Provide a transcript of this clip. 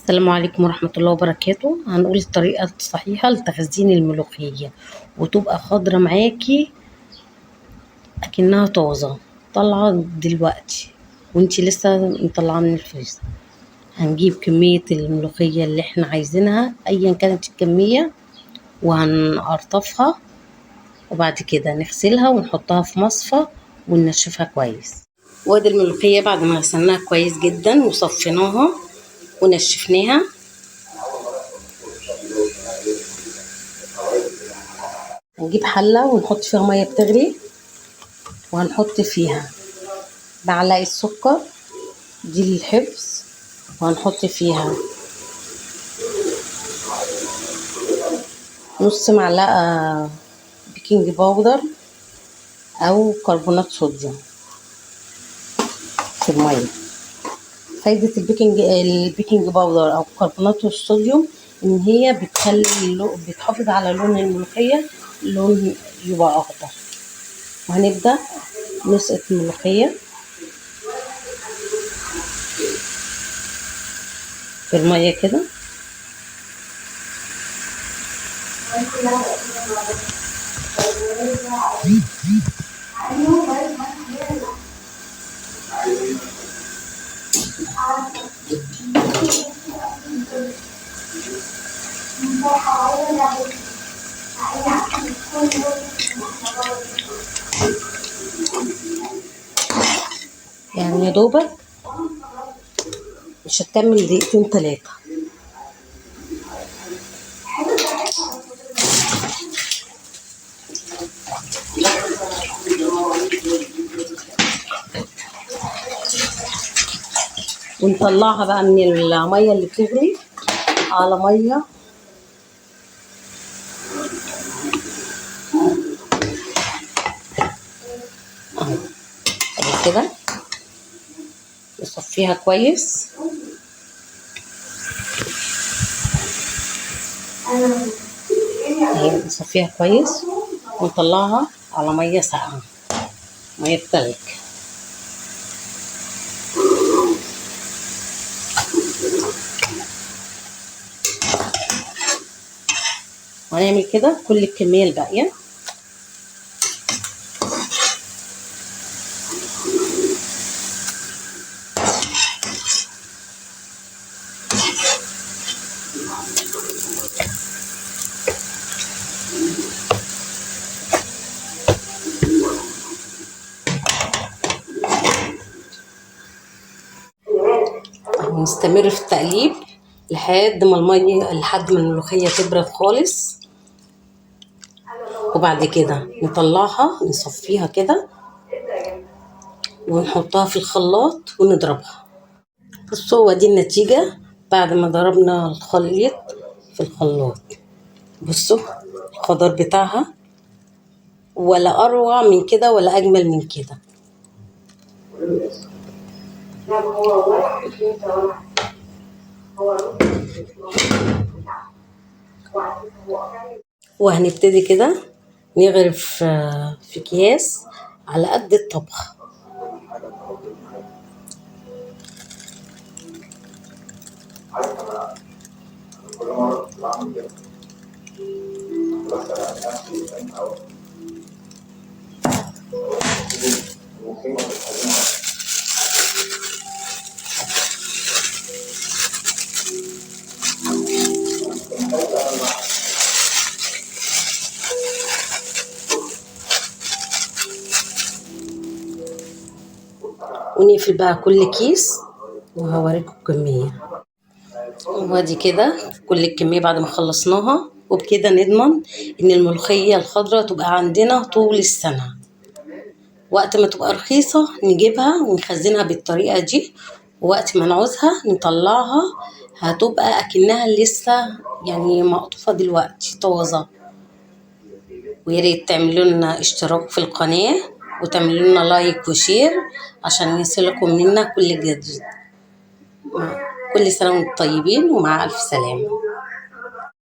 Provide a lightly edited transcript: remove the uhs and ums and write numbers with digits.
السلام عليكم ورحمة الله وبركاته. هنقول الطريقة الصحيحة لتخزين الملوخية وتبقى خضرة معاكي أكنها طازة طالعة دلوقتي وانتي لسه مطلعة من الفريزر. هنجيب كمية الملوخية اللي احنا عايزينها ايا كانت الكمية وهنقرطفها، وبعد كده نغسلها ونحطها في مصفى وننشفها كويس. وادي الملوخية بعد ما غسلناها كويس جدا وصفيناها ونشفناها. هنجيب حلة ونحط فيها مية بتغلي، وهنحط فيها معلقة سكر دي للحفظ، وهنحط فيها نص معلقة بيكنج باودر أو كربونات صوديوم في المية. فايدة البيكنج باودر أو كربونات الصوديوم إن هي بتحافظ على لون الملوخية، اللون يبقى أخضر. وهنبدأ نسقط الملوخية في المية كده، يعني يا دوبك مش هتكمل دقيقتين 3. ونطلعها بقى من المية اللي بتغلي على مية كده، نصفيها كويس اهي، نصفيها كويس ونطلعها على مية ساقعة، مية تلج. وهنعمل كده كل الكمية الباقية. ونستمر في التقليب لحد ما الملوخية تبرد خالص، وبعد كده نطلعها نصفيها كده ونحطها في الخلاط ونضربها. بصوا دي النتيجة بعد ما ضربنا الخليط في الخلاط. بصوا الخضار بتاعها ولا اروع من كده ولا اجمل من كده. وهنبتدي كده نغرف في اكياس على قد الطبخ. ونقفل بقى كل كيس وهوريكم الكمية. وادي كده كل الكمية بعد ما خلصناها، وبكده نضمن ان الملوخية الخضراء تبقى عندنا طول السنة. وقت ما تبقى رخيصة نجيبها ونخزنها بالطريقة دي، ووقت ما نعوزها نطلعها هتبقى اكنها لسه يعني مقطوفة دلوقتي طازة. وياريت تعملوا لنا اشتراك في القناة وتعملوا لنا لايك وشير عشان يصلكم منا كل جديد. كل سنة وانتم طيبين ومع ألف سلامة.